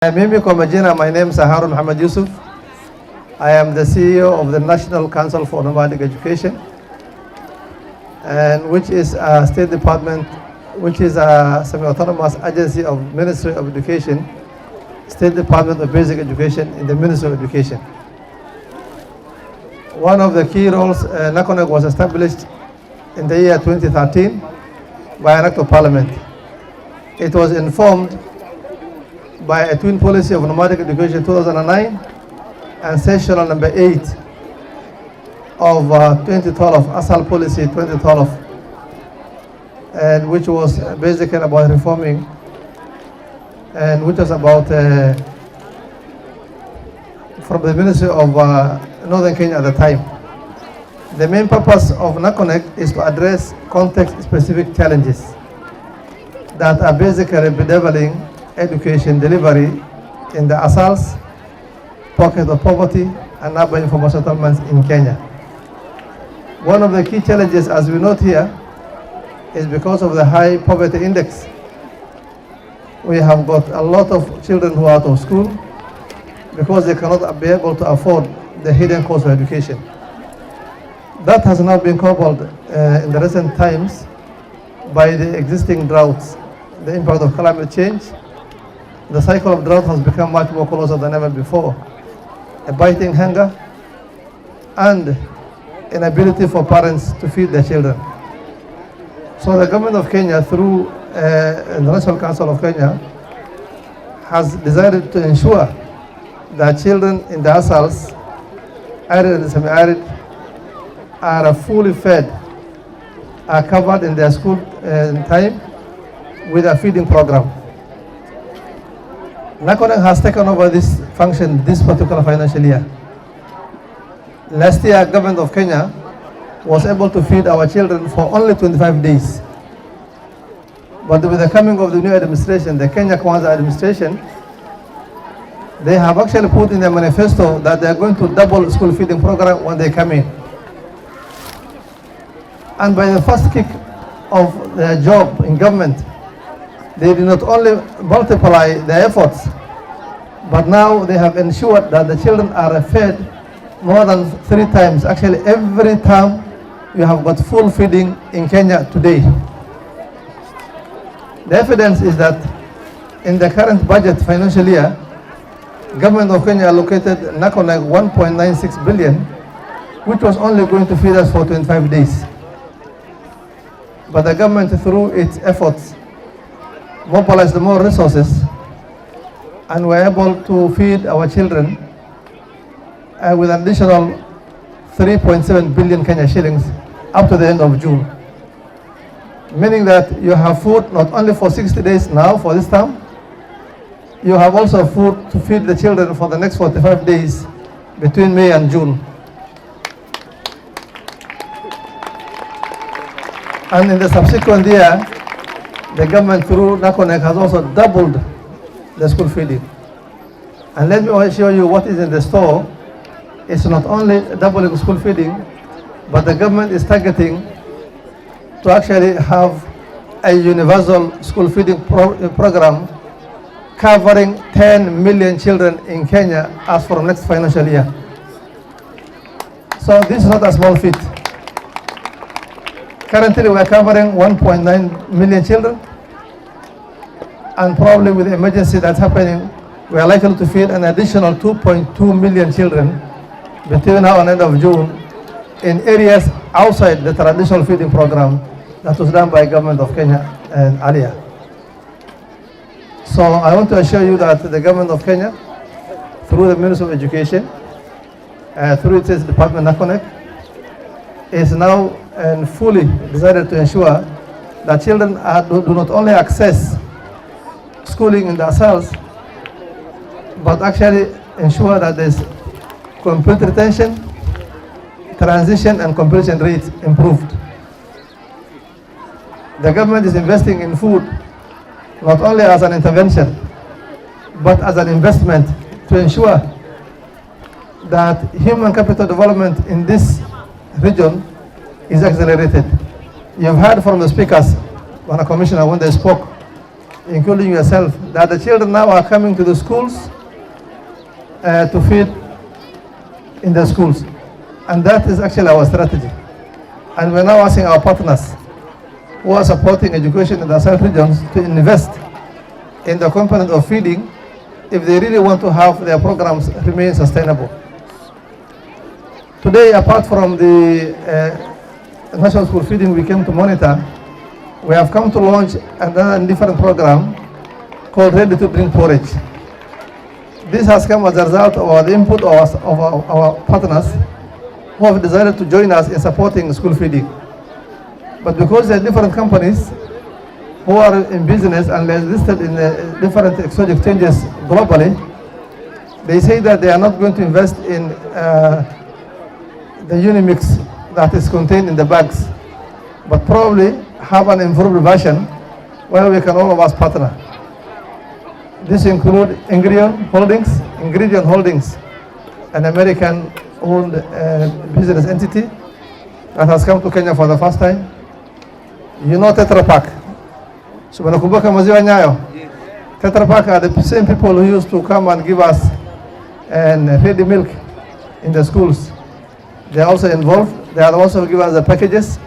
Mimi kwa majina, my name is Harun Yussuf. I am the CEO of the National Council for Nomadic Education, and which is a state department, which is a semi-autonomous agency of Ministry of Education, State Department of Basic Education in the Ministry of Education. One of the key roles, NACONEK was established in the year 2013 by an act of parliament. It was informed by a twin policy of nomadic education 2009 and sessional number 8 of 2012, ASAL policy 2012, and which was basically about reforming, and which was about from the Ministry of Northern Kenya at the time. The main purpose of NACONEK is to address context-specific challenges that are basically bedeviling education delivery in the ASALs, pockets of poverty, and urban informal settlements in Kenya. One of the key challenges, as we note here, is because of the high poverty index. We have got a lot of children who are out of school because they cannot be able to afford the hidden cost of education. That has now been coupled in the recent times by the existing droughts, the impact of climate change. The cycle of drought has become much more closer than ever before. A biting hunger and inability for parents to feed their children. So the government of Kenya, through the National Council of Kenya, has decided to ensure that children in the ASALs, arid and semi-arid, are fully fed, are covered in their school time with a feeding program. NACONEK has taken over this function this particular financial year. Last year, government of Kenya was able to feed our children for only 25 days. But with the coming of the new administration, the Kenya Kwanza administration, they have actually put in their manifesto that they are going to double school feeding program when they come in. And by the first kick of their job in government, they did not only multiply their efforts, but now they have ensured that the children are fed more than 3 times. Actually, every term you have got full feeding in Kenya today. The evidence is that in the current budget financial year, government of Kenya allocated NACONEK 1.96 billion, which was only going to feed us for 25 days. But the government, through its efforts, mobilized more resources and were able to feed our children with an additional 3.7 billion Kenya shillings up to the end of June. Meaning that you have food not only for 60 days now for this term, you have also food to feed the children for the next 45 days between May and June. And in the subsequent year, the government through NACONEK has also doubled the school feeding. And let me show you what is in the store. It's not only doubling school feeding, but the government is targeting to actually have a universal school feeding program covering 10 million children in Kenya as from next financial year. So this is not a small feat. Currently, we are covering 1.9 million children, and probably with the emergency that's happening, we are likely to feed an additional 2.2 million children between now and end of June in areas outside the traditional feeding program that was done by government of Kenya and earlier. So I want to assure you that the government of Kenya, through the Ministry of Education, through its department NACONEK, is now and fully decided to ensure that children do not only access schooling in the ASALs, but actually ensure that there's complete retention, transition, and completion rates improved. The government is investing in food not only as an intervention, but as an investment to ensure that human capital development in this region is accelerated. You've heard from the speakers, Commissioner, when they spoke, including yourself, that the children now are coming to the schools to feed in the schools. And that is actually our strategy. And we're now asking our partners who are supporting education in the South regions to invest in the component of feeding if they really want to have their programs remain sustainable. Today, apart from the National School Feeding we came to monitor, we have come to launch another different program called Ready to Drink Porridge. This has come as a result of the input of our partners who have decided to join us in supporting school feeding. But because there are different companies who are in business and they're listed in different stock exchanges globally, they say that they are not going to invest in the Unimix that is contained in the bags, but probably have an improved version where we can all of us partner. This includes Ingredient Holdings, an American-owned business entity that has come to Kenya for the first time. You know Tetra Pak. So when nakumbuka maziwa Nyayo, Tetra Pak are the same people who used to come and give us and ready milk in the schools. They are also involved. They are also giving us the packages.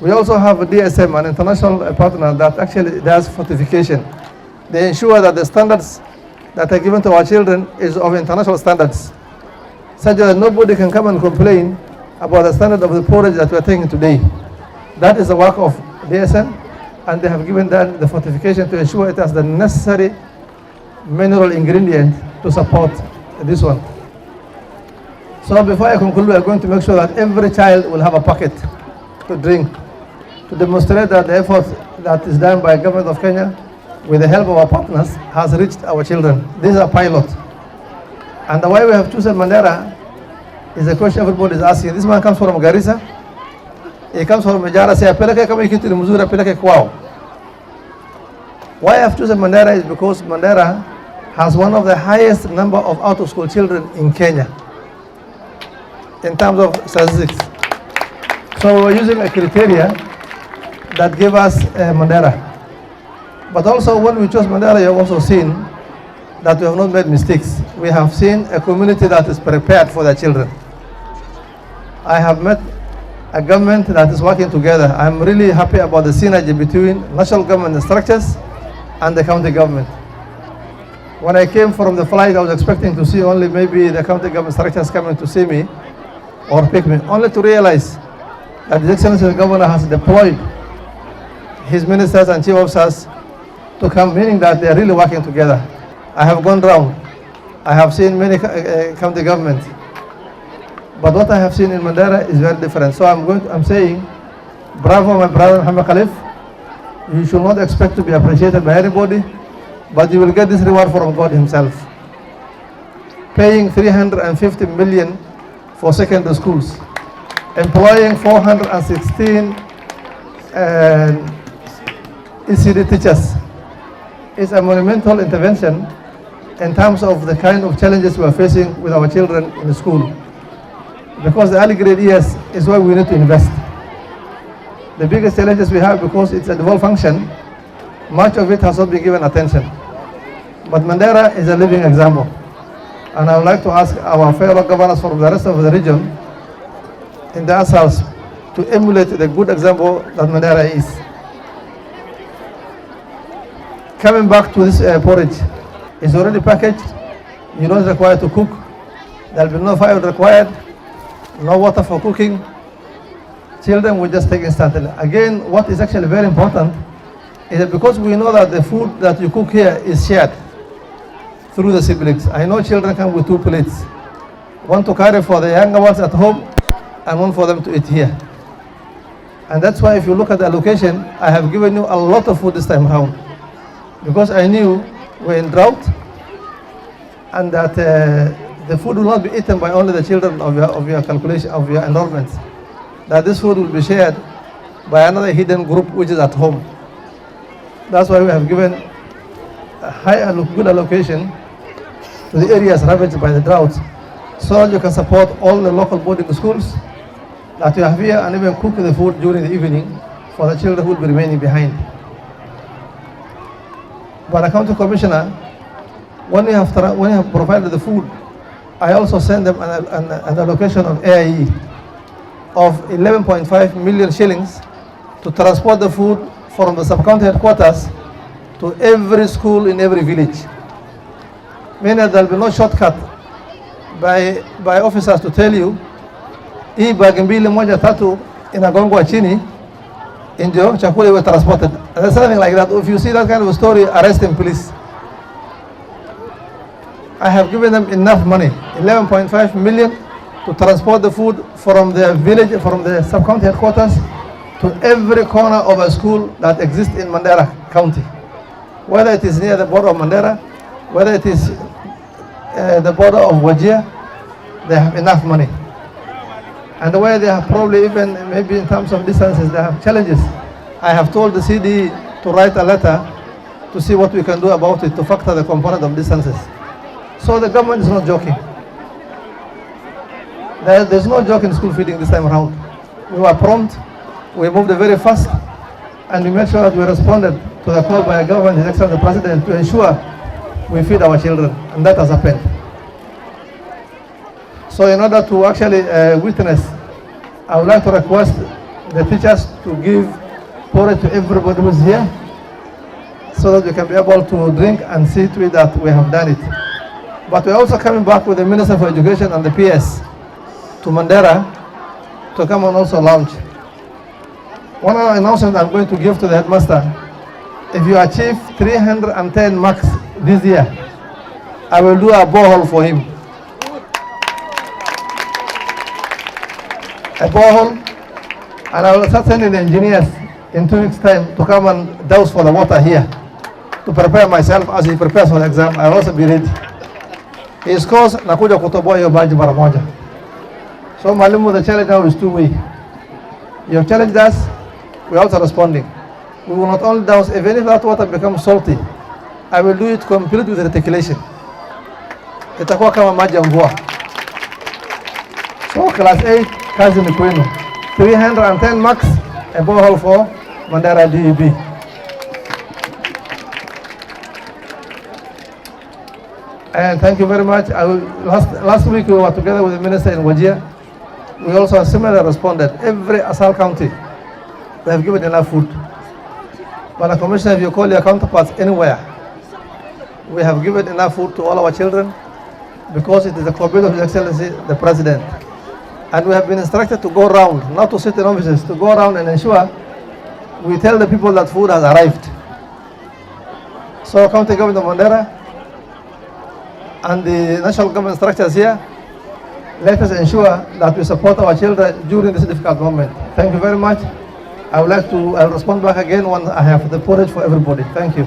We also have a DSM, an international partner that actually does fortification. They ensure that the standards that are given to our children is of international standards, such that nobody can come and complain about the standard of the porridge that we are taking today. That is the work of DSM, and they have given them the fortification to ensure it has the necessary mineral ingredient to support this one. So before I conclude, we are going to make sure that every child will have a packet to drink, to demonstrate that the effort that is done by the government of Kenya with the help of our partners has reached our children. This is a pilot. And the way we have chosen Mandera is a question everybody is asking. This man comes from Garissa. He comes from Majara, say, apeleke kama ikitu ni mzuri, apeleke kwao. Why I have chosen Mandera is because Mandera has one of the highest number of out-of-school children in Kenya in terms of statistics. So we're using a criteria that gave us Mandera. But also when we chose Mandera, you have also seen that we have not made mistakes. We have seen a community that is prepared for their children. I have met a government that is working together. I'm really happy about the synergy between national government structures and the county government. When I came from the flight, I was expecting to see only maybe the county government structures coming to see me or pick me, only to realize that the Excellency of the Governor has deployed his ministers and chief officers to come, meaning that they are really working together. I have gone round. I have seen many county governments. But what I have seen in Mandera is very different. So I'm saying, bravo, my brother Muhammad Khalif. You should not expect to be appreciated by anybody, but you will get this reward from God himself. Paying 350 million for secondary schools, employing 416 ECD teachers is a monumental intervention in terms of the kind of challenges we are facing with our children in the school. Because the early grade years is where we need to invest. The biggest challenges we have, because it's a devolved function, much of it has not been given attention. But Mandera is a living example. And I would like to ask our fellow governors from the rest of the region in the Asals to emulate the good example that Mandera is. Coming back to this porridge, it's already packaged. You don't require to cook. There will be no fire required, no water for cooking. Children will just take instantly. Again, what is actually very important is that because we know that the food that you cook here is shared through the siblings. I know children come with 2 plates. One to carry for the younger ones at home and one for them to eat here. And that's why if you look at the allocation, I have given you a lot of food this time around. Because I knew we're in drought and that the food will not be eaten by only the children of your calculation, of your enrollment. That this food will be shared by another hidden group which is at home. That's why we have given a good allocation to the areas ravaged by the drought, so that you can support all the local boarding schools that you have here and even cook the food during the evening for the children who will be remaining behind. But the county commissioner, when you have provided the food, I also send them an allocation of AIE of 11.5 million shillings to transport the food from the sub-county headquarters to every school in every village. Meaning there will be no shortcut by officers to tell you, hii bagi mbili moja tatu inagongwa chini, ndio chakula iwe transported. There's something like that. If you see that kind of a story, arrest him, please. I have given them enough money, 11.5 million, to transport the food from the village, from the sub-county headquarters to every corner of a school that exists in Mandera County. Whether it is near the border of Mandera, whether it is the border of Wajir, they have enough money. And the way they have probably even, maybe in terms of distances, they have challenges. I have told the CD to write a letter to see what we can do about it, to factor the component of distances. So the government is not joking. There's no joke in school feeding this time around. We were prompt, we moved very fast, and we made sure that we responded to the call by the government, His Excellency the President, to ensure we feed our children, and that has happened. So in order to actually witness, I would like to request the teachers to give porridge to everybody who's here, so that we can be able to drink and see to it that we have done it. But we're also coming back with the Minister for Education and the PS to Mandera to come and also launch. One other announcement I'm going to give to the headmaster: if you achieve 310 marks this year, I will do a borehole for him. A borehole, and I will start sending the engineers in 2 weeks' time to come and douse for the water here, to prepare myself as he prepares for the exam. I will also be ready. His course, nakuja kutoboa hiyo baji mara moja. So Mwalimu, the challenge now is two-way. You have challenged us, we are also responding. We will not only douse, even if that water becomes salty, I will do it complete with reticulation. Itakuwa kama maji ya mvua. So class 8, kazi ni kwenu. 310 marks, a borehole for Mandera D.E.B. And thank you very much. Last week we were together with the minister in Wajir. We also similarly responded. Every Asal county, they have given enough food. But the commissioner, if you call your counterparts anywhere, we have given enough food to all our children, because it is the commitment of His Excellency the President. And we have been instructed to go around, not to sit in offices, to go around and ensure we tell the people that food has arrived. So County Government of Mandera and the national government structures here, let us ensure that we support our children during this difficult moment. Thank you very much. I would like to respond back again when I have the porridge for everybody. Thank you.